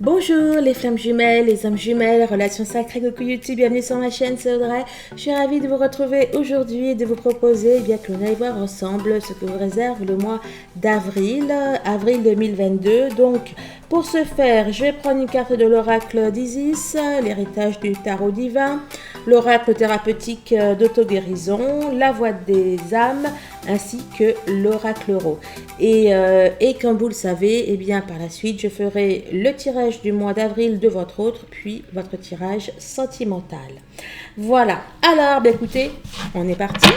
Bonjour les flammes jumelles, les âmes jumelles, relations sacrées, coucou YouTube, bienvenue sur ma chaîne, c'est Audrey. Je suis ravie de vous retrouver aujourd'hui et de vous proposer bien que l'on aille voir ensemble ce que vous réserve le mois d'avril, avril 2022. Donc pour ce faire, je vais prendre une carte de l'oracle d'Isis, l'héritage du tarot divin, l'oracle thérapeutique d'auto-guérison, la voix des âmes, ainsi que l'oracle euro. Et comme vous le savez, eh bien par la suite, je ferai le tirage du mois d'avril de votre autre, puis votre tirage sentimental. Voilà. Alors, ben écoutez, on est parti.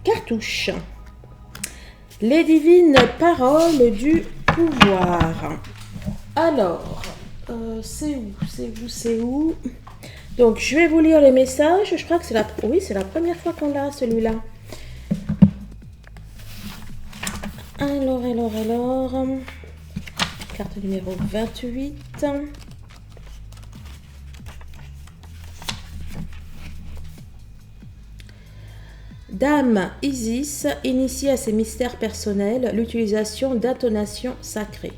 Cartouche. Les divines paroles du pouvoir. Alors, c'est où? Donc, je vais vous lire les messages. Je crois que c'est la première fois qu'on l'a, celui-là. Alors. Carte numéro 28. Dame Isis initie à ses mystères personnels l'utilisation d'intonations sacrées.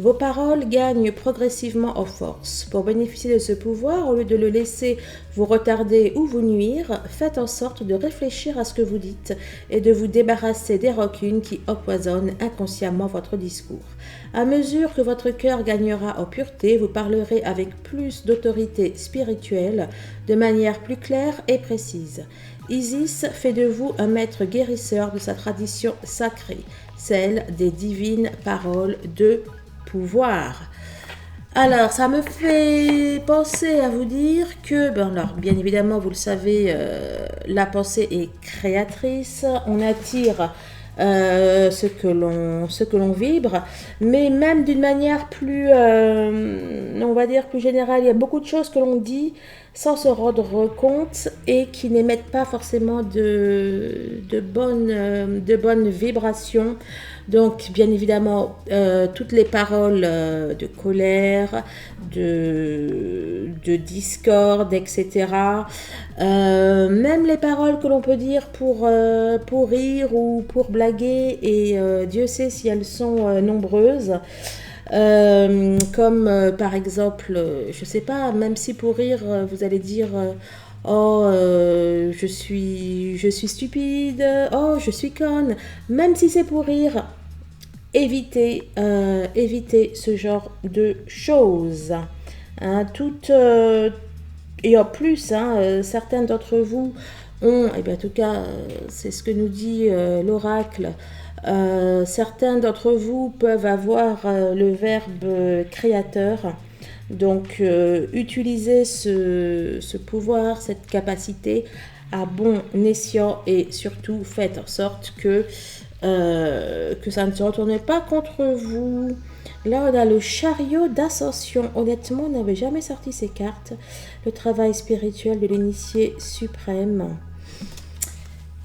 Vos paroles gagnent progressivement en force. Pour bénéficier de ce pouvoir, au lieu de le laisser vous retarder ou vous nuire, faites en sorte de réfléchir à ce que vous dites et de vous débarrasser des rancune qui empoisonnent inconsciemment votre discours. À mesure que votre cœur gagnera en pureté, vous parlerez avec plus d'autorité spirituelle, de manière plus claire et précise. Isis fait de vous un maître guérisseur de sa tradition sacrée, celle des divines paroles de pouvoir. Alors, ça me fait penser à vous dire que, bien évidemment, vous le savez, la pensée est créatrice, on attire ce que l'on vibre, mais même d'une manière plus, on va dire plus générale, il y a beaucoup de choses que l'on dit sans se rendre compte et qui n'émettent pas forcément de bonnes vibrations. Donc, bien évidemment, toutes les paroles de colère, de discorde, etc. Même les paroles que l'on peut dire pour rire ou pour blaguer, et Dieu sait si elles sont nombreuses. Comme par exemple, je sais pas, même si pour rire, vous allez dire je suis stupide, oh, je suis conne. Même si c'est pour rire, évitez ce genre de choses. Hein, et en plus, certains d'entre vous ont, et bien en tout cas, c'est ce que nous dit l'oracle, certains d'entre vous peuvent avoir le verbe créateur. Donc, utilisez ce pouvoir, cette capacité à bon escient et surtout faites en sorte que ça ne se retourne pas contre vous. Là, on a le chariot d'ascension. Honnêtement, on n'avait jamais sorti ces cartes. Le travail spirituel de l'initié suprême.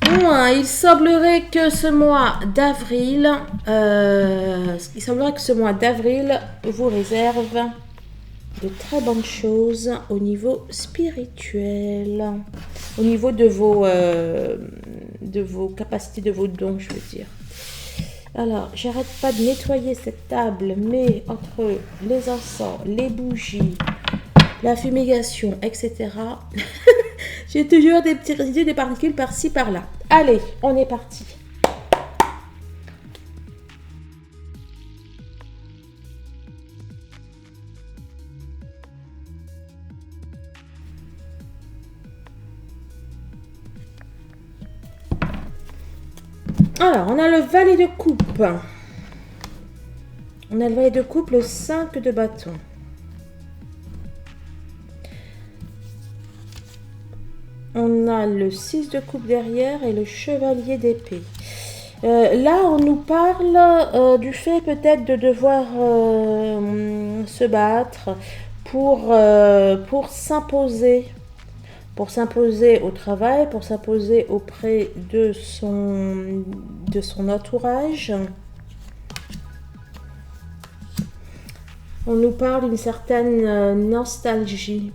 Bon, il semblerait que ce mois d'avril, vous réserve de très bonnes choses au niveau spirituel, au niveau de vos capacités, de vos dons, je veux dire. Alors, j'arrête pas de nettoyer cette table, mais entre les encens, les bougies, la fumigation, etc., j'ai toujours des petits résidus de particules par-ci, par-là. Allez, on est parti. Alors, on a le valet de coupe. On a le valet de coupe, le 5 de bâton. On a le 6 de coupe derrière et le chevalier d'épée. Là, on nous parle du fait peut-être de devoir se battre pour s'imposer. Pour s'imposer au travail, pour s'imposer auprès de son entourage. On nous parle d'une certaine nostalgie.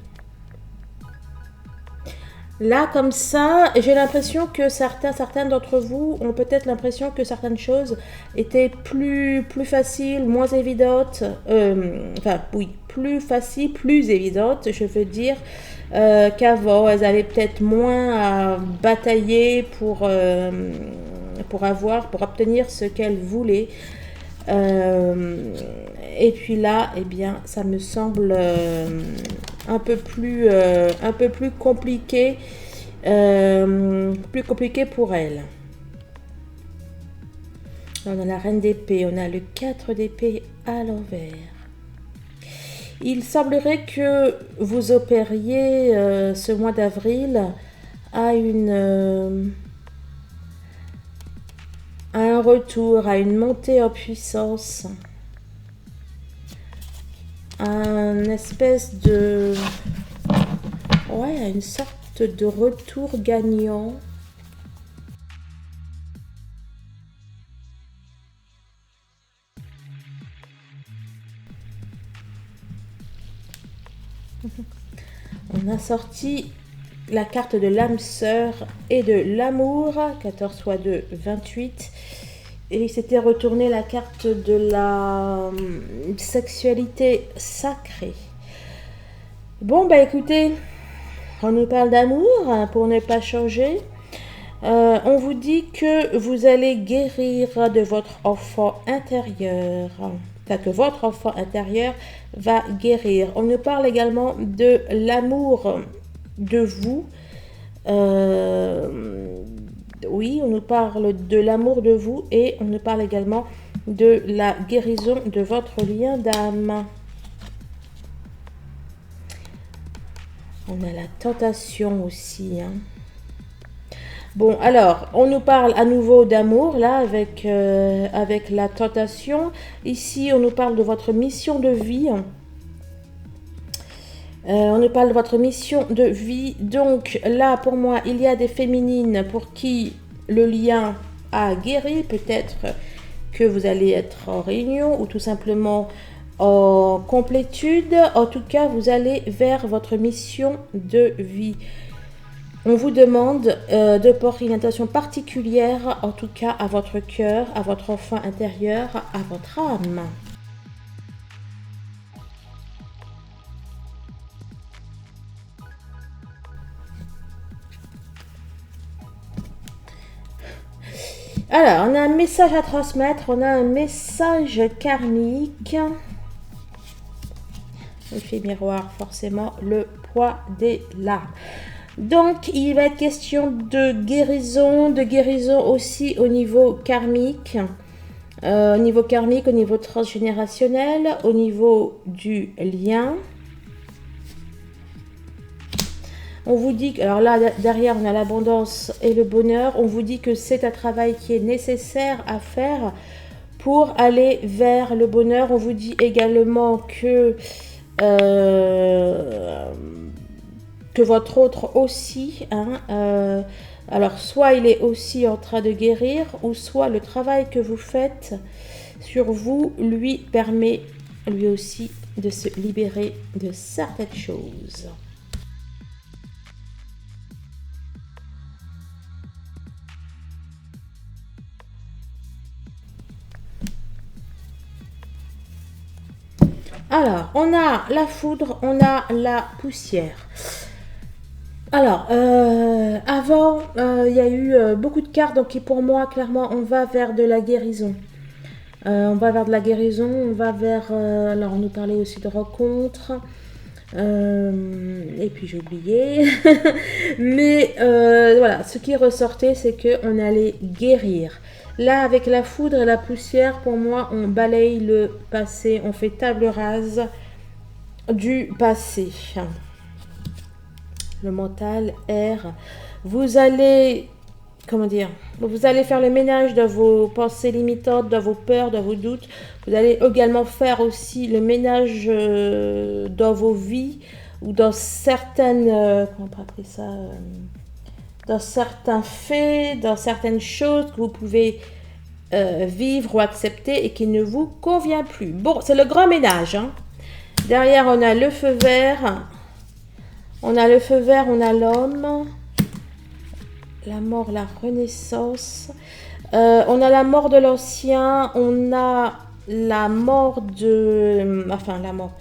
Là, comme ça, j'ai l'impression que certains d'entre vous ont peut-être l'impression que certaines choses étaient plus faciles, moins évidentes. Enfin, oui, plus faciles, plus évidentes, je veux dire, qu'avant. Elles avaient peut-être moins à batailler pour obtenir ce qu'elles voulaient. Et puis là, eh bien, ça me semble un peu plus compliqué, pour elle. On a la reine d'épée, on a le 4 d'épée à l'envers. Il semblerait que vous opériez ce mois d'avril à un retour, à une montée en puissance, un espèce de... Ouais, à une sorte de retour gagnant. On a sorti la carte de l'âme sœur et de l'amour, 14 x 2, 28. Et il s'était retourné la carte de la sexualité sacrée. Bon, bah écoutez, on nous parle d'amour, hein, pour ne pas changer. On vous dit que vous allez guérir de votre enfant intérieur. Enfin, que votre enfant intérieur va guérir. On nous parle également de l'amour de vous. Oui, on nous parle de l'amour de vous et on nous parle également de la guérison de votre lien d'âme. On a la tentation aussi, hein. Bon, alors, on nous parle à nouveau d'amour, là, avec la tentation. Ici, on nous parle de votre mission de vie. On nous parle de votre mission de vie. Donc, là, pour moi, il y a des féminines pour qui le lien a guéri. Peut-être que vous allez être en réunion ou tout simplement en complétude. En tout cas, vous allez vers votre mission de vie. On vous demande de porter une attention particulière, en tout cas à votre cœur, à votre enfant intérieur, à votre âme. Alors, on a un message à transmettre, on a un message karmique. Effet miroir, forcément, le poids des larmes. Donc, il va être question de guérison aussi au niveau karmique. Au niveau transgénérationnel, au niveau du lien. On vous dit, alors là, derrière, on a l'abondance et le bonheur. On vous dit que c'est un travail qui est nécessaire à faire pour aller vers le bonheur. On vous dit également que votre autre aussi, hein, alors soit il est aussi en train de guérir, ou soit le travail que vous faites sur vous lui permet lui aussi de se libérer de certaines choses. Alors, on a la foudre, on a la poussière. Alors, avant, il y a eu beaucoup de cartes, donc pour moi, clairement, on va vers de la guérison. On va vers de la guérison, on va vers... alors, on nous parlait aussi de rencontres. Et puis, j'ai oublié. Mais voilà, ce qui ressortait, c'est qu'on allait guérir. Là, avec la foudre et la poussière, pour moi, on balaye le passé. On fait table rase du passé. Le mental, air. Vous allez, comment dire, vous allez faire le ménage de vos pensées limitantes, de vos peurs, de vos doutes. Vous allez également faire aussi le ménage dans vos vies ou dans certaines, comment on peut appeler ça, dans certains faits, dans certaines choses que vous pouvez vivre ou accepter et qui ne vous convient plus. Bon, c'est le grand ménage, hein. Derrière, on a le feu vert. On a le feu vert, on a l'homme. la mort, la renaissance. On a la mort de l'ancien, on a la mort de... Enfin, la mort.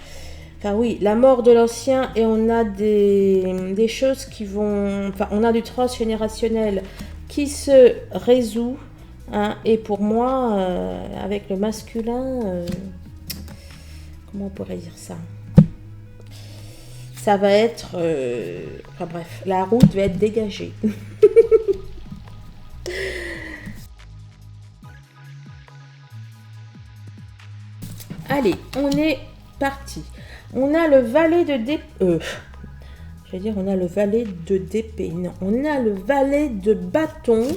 Enfin oui, la mort de l'ancien et on a des choses qui vont... Enfin, on a du transgénérationnel qui se résout. Hein, et pour moi, avec le masculin, comment on pourrait dire ça? Ça va être... enfin bref, la route va être dégagée. Allez, on est parti. On a le valet de d'épée. Je vais dire, on a le valet de d'épée. Non, on a le valet de bâton.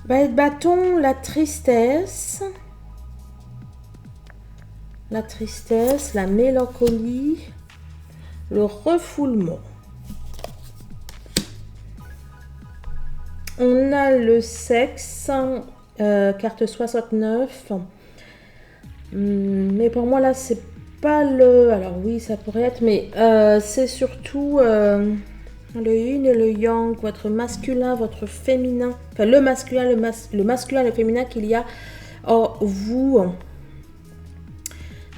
Valet de bâton, la tristesse. La tristesse, la mélancolie, le refoulement. On a le sexe, carte 69. Mais pour moi là c'est pas le... Alors oui ça pourrait être, mais c'est surtout le yin et le yang, votre masculin, votre féminin. Enfin le masculin, le masculin et le féminin qu'il y a en vous.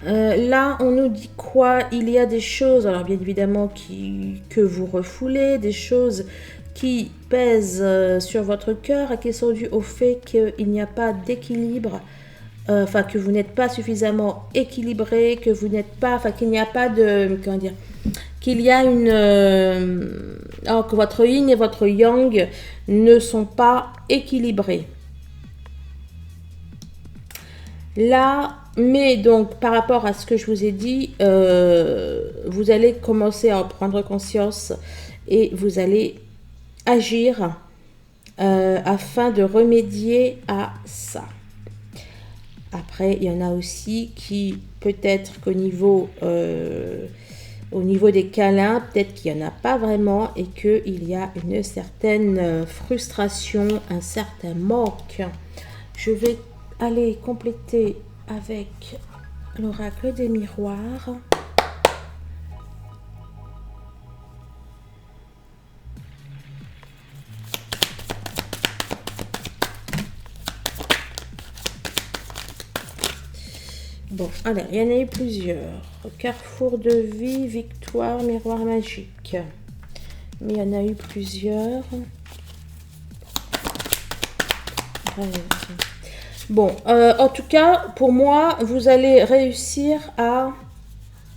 Là, on nous dit quoi? Il y a des choses, alors bien évidemment, que vous refoulez, des choses qui pèsent sur votre cœur et qui sont dues au fait qu'il n'y a pas d'équilibre, enfin que vous n'êtes pas suffisamment équilibré, que vous n'êtes pas, enfin qu'il n'y a pas de, comment dire, qu'il y a une, alors que votre yin et votre yang ne sont pas équilibrés. Là, mais donc par rapport à ce que je vous ai dit, vous allez commencer à en prendre conscience et vous allez agir afin de remédier à ça. Après, il y en a aussi qui, peut-être qu'au niveau, des câlins, peut-être qu'il n'y en a pas vraiment et qu'il y a une certaine frustration, un certain manque. Je vais aller compléter avec l'oracle des miroirs. Bon, alors, il y en a eu plusieurs. Carrefour de vie, victoire, miroir magique. Mais il y en a eu plusieurs. Bon, en tout cas, pour moi, vous allez réussir à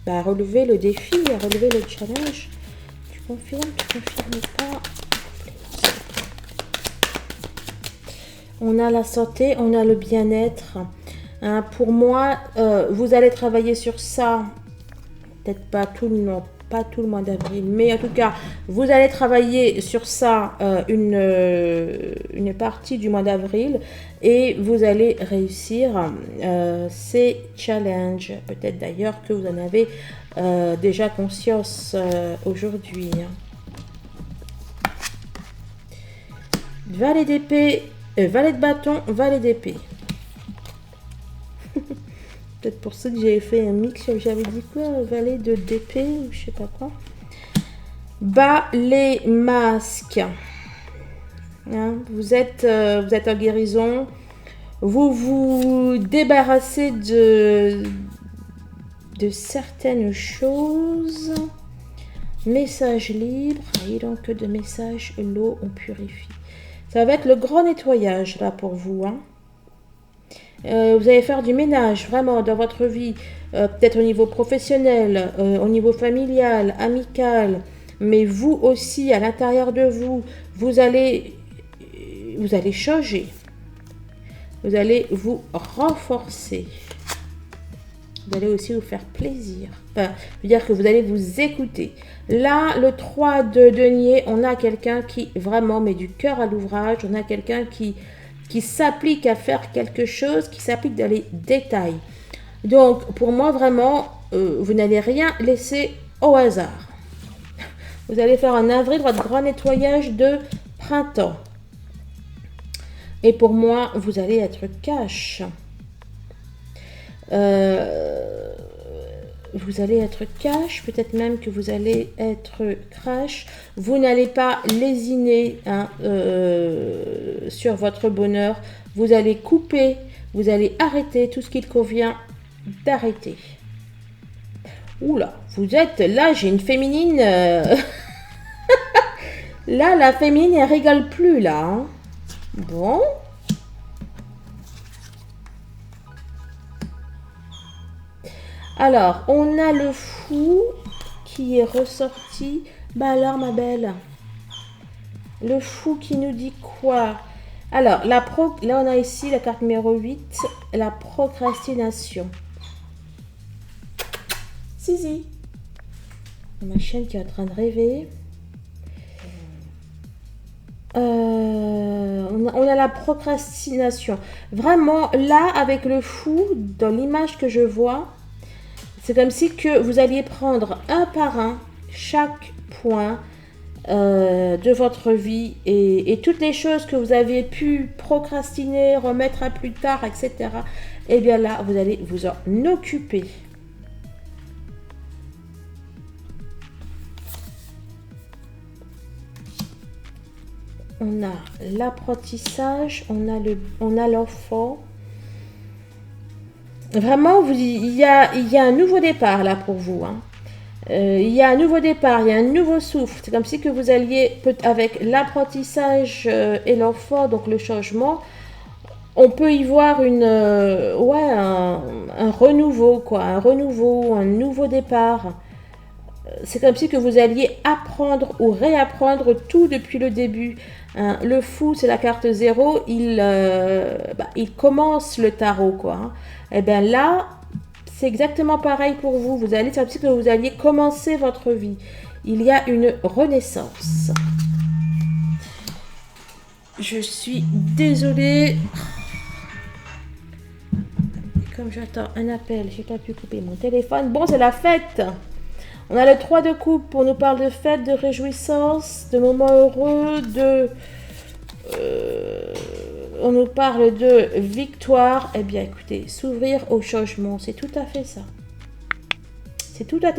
relever le défi, à relever le challenge. Tu confirmes pas? On a la santé, on a le bien-être. Hein, pour moi, vous allez travailler sur ça. Peut-être pas tout le mois d'avril, mais en tout cas, vous allez travailler sur ça une partie du mois d'avril et vous allez réussir ces challenges. Peut-être d'ailleurs que vous en avez déjà conscience aujourd'hui. Valet d'épée, valet de bâton, valet d'épée. Peut-être pour ça que j'avais fait un mix, j'avais dit quoi? Valet de d'épée ou je sais pas quoi. Bas les masques. Hein, vous êtes en guérison. Vous vous débarrassez de certaines choses. Message libre. Et donc de message, l'eau, on purifie. Ça va être le grand nettoyage là pour vous. Hein. Vous allez faire du ménage vraiment dans votre vie, peut-être au niveau professionnel, au niveau familial, amical, mais vous aussi à l'intérieur de vous, vous allez changer, vous allez vous renforcer, vous allez aussi vous faire plaisir, enfin, je veux dire que vous allez vous écouter. Là, le 3 de denier, on a quelqu'un qui vraiment met du cœur à l'ouvrage, on a quelqu'un qui s'applique à faire quelque chose, qui s'applique dans les détails. Donc, pour moi, vraiment, vous n'allez rien laisser au hasard. Vous allez faire en avril votre grand nettoyage de printemps. Et pour moi, vous allez être cash. vous allez être cash, peut-être même que vous allez être crash. Vous n'allez pas lésiner hein, sur votre bonheur. Vous allez couper, vous allez arrêter tout ce qu'il convient d'arrêter. Oula, vous êtes là, j'ai une féminine. Là, la féminine, elle rigole plus là. Hein. Bon. Alors, on a le fou qui est ressorti. Bah alors, ma belle. Le fou qui nous dit quoi? Alors, là, on a ici la carte numéro 8, la procrastination. Zizi. Ma chienne qui est en train de rêver. On a la procrastination. Vraiment, là, avec le fou, dans l'image que je vois, c'est comme si que vous alliez prendre un par un chaque point de votre vie et toutes les choses que vous avez pu procrastiner, remettre à plus tard, etc. Et bien là, vous allez vous en occuper. On a l'apprentissage, on a l'enfant. Vraiment, il y a un nouveau départ là pour vous. Hein. Il y a un nouveau départ, il y a un nouveau souffle. C'est comme si que vous alliez, avec l'apprentissage et l'enfant, donc le changement, on peut y voir un renouveau, quoi, un nouveau départ. C'est comme si que vous alliez apprendre ou réapprendre tout depuis le début. Hein. Le fou, c'est la carte 0, il commence le tarot, quoi. Hein. Et bien là, c'est exactement pareil pour vous. C'est comme si que vous alliez commencer votre vie. Il y a une renaissance. Je suis désolée. Comme j'attends un appel, j'ai pas pu couper mon téléphone. Bon, c'est la fête. On a le 3 de coupe, on nous parle de fête, de réjouissance, de moments heureux, on nous parle de victoire. Eh bien, écoutez, s'ouvrir au changement, c'est tout à fait ça. C'est tout à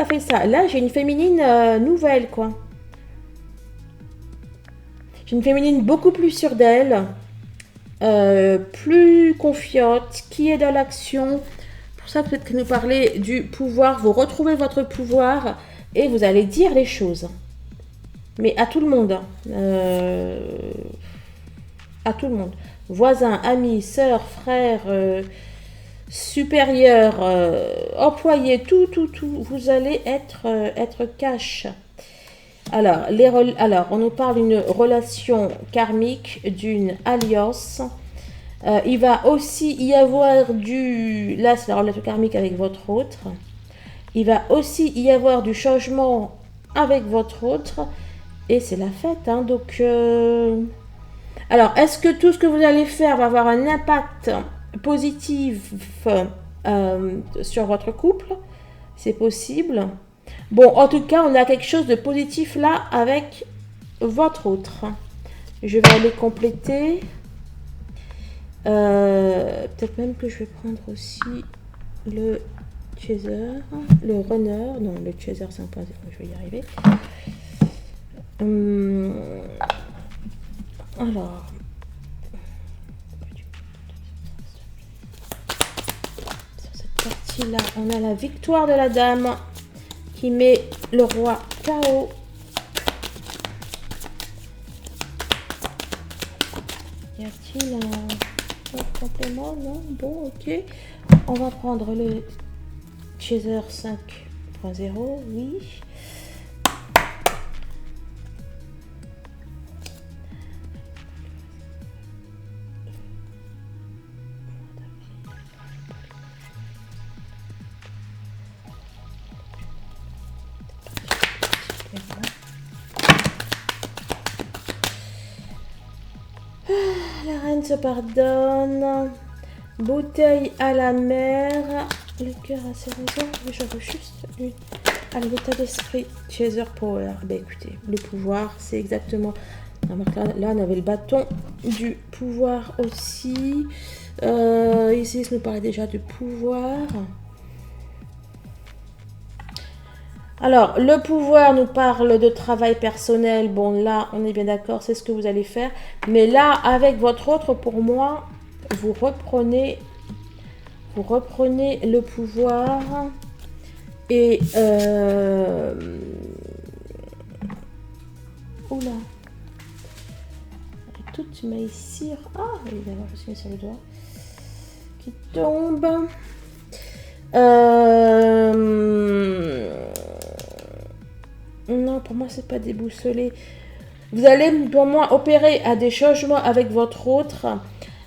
fait ça. Là, j'ai une féminine nouvelle, quoi. J'ai une féminine beaucoup plus sûre d'elle, plus confiante, qui est dans l'action. Ça peut-être que nous parler du pouvoir, vous retrouvez votre pouvoir et vous allez dire les choses. Mais à tout le monde. À tout le monde. Voisins, amis, sœurs, frères, supérieurs, employés, tout. Vous allez être cash. Alors, on nous parle d'une relation karmique, d'une alliance. Il va aussi y avoir là c'est la relation karmique avec votre autre. Il va aussi y avoir du changement avec votre autre. Et c'est la fête. Hein, donc, alors, est-ce que tout ce que vous allez faire va avoir un impact positif sur votre couple? C'est possible. Bon, en tout cas, on a quelque chose de positif là avec votre autre. Je vais aller compléter. Peut-être même que je vais prendre aussi le chaser, le runner, non le chaser 5.0, je vais y arriver. Alors, sur cette partie là, on a la victoire de la dame qui met le roi KO. Y a-t-il un complément? Non. Bon, ok. On va prendre le chaser 5.0. Oui. La reine se pardonne. Bouteille à la mer. Le cœur a ses raisons. Je veux juste une. À l'état d'esprit. Chaser Power. Ben écoutez, le pouvoir, c'est exactement. Là, on avait le bâton du pouvoir aussi. Ici, ça nous parlait déjà de pouvoir. Alors, le pouvoir nous parle de travail personnel. Bon, là, on est bien d'accord, c'est ce que vous allez faire. Mais là, avec votre autre, pour moi, vous reprenez le pouvoir. Et... Oula. Toutes mes cires. Ah, évidemment, je suis sur le doigt. Qui tombe. Non, pour moi, c'est pas déboussolé. Vous allez, pour moi, opérer à des changements avec votre autre.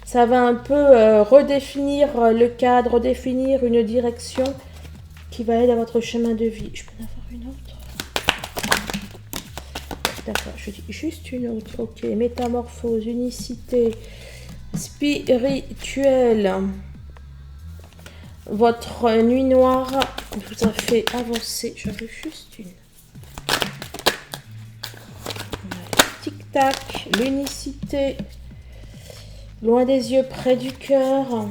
Ça va un peu redéfinir le cadre, redéfinir une direction qui va aider à votre chemin de vie. Je peux en avoir une autre? D'accord, je dis juste une autre. Ok, métamorphose, unicité, spirituelle. Votre nuit noire vous a fait avancer. J'en veux juste une. Tic-tac, l'unicité. Loin des yeux, près du cœur.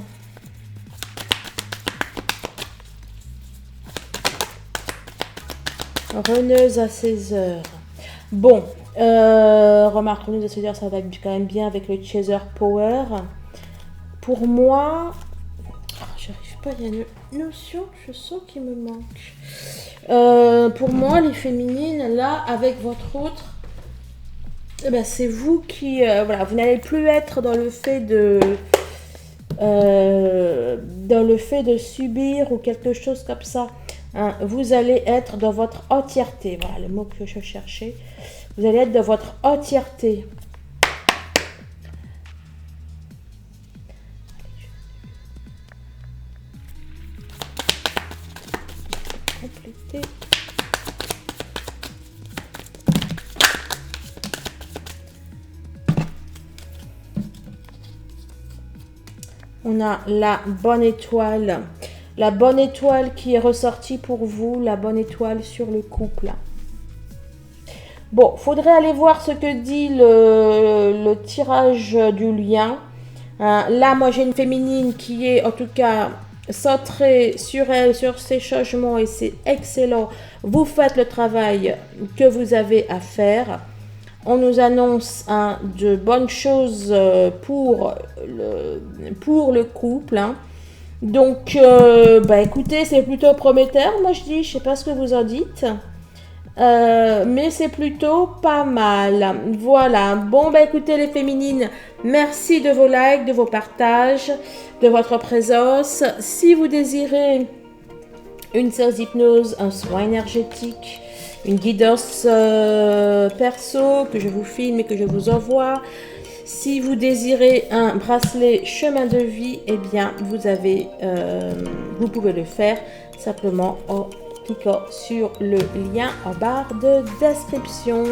Reneuse à 16 heures. Bon, remarque, reneuse à 16 heures, ça va quand même bien avec le Chaser Power. Pour moi, j'arrive pas, il y a une notion, je sens qu'il me manque. Pour moi, les féminines, là, avec votre autre, eh ben, c'est vous qui, voilà, vous n'allez plus être dans le fait de subir ou quelque chose comme ça. Hein. Vous allez être dans votre entièreté. Voilà le mot que je cherchais. Vous allez être dans votre entièreté. Compléter. On a la bonne étoile. La bonne étoile qui est ressortie pour vous. La bonne étoile sur le couple. Bon, faudrait aller voir ce que dit le tirage du lien. Là, moi, j'ai une féminine qui est, en tout cas, centrée sur elle, sur ses changements, et c'est excellent. Vous faites le travail que vous avez à faire. On nous annonce de bonnes choses pour le couple. Hein. Donc, écoutez, c'est plutôt prometteur. Moi, je dis, je sais pas ce que vous en dites. Mais c'est plutôt pas mal. Voilà. Bon, écoutez les féminines, merci de vos likes, de vos partages, de votre présence. Si vous désirez une séance d'hypnose, un soin énergétique, une guidance perso que je vous filme et que je vous envoie. Si vous désirez un bracelet chemin de vie, eh bien, vous pouvez le faire simplement en cliquant sur le lien en barre de description.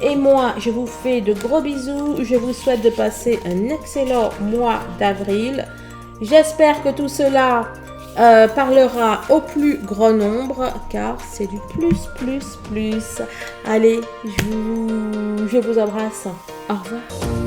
Et moi, je vous fais de gros bisous. Je vous souhaite de passer un excellent mois d'avril. J'espère que tout cela parlera au plus grand nombre, car c'est du plus. Allez, je vous embrasse. Au revoir.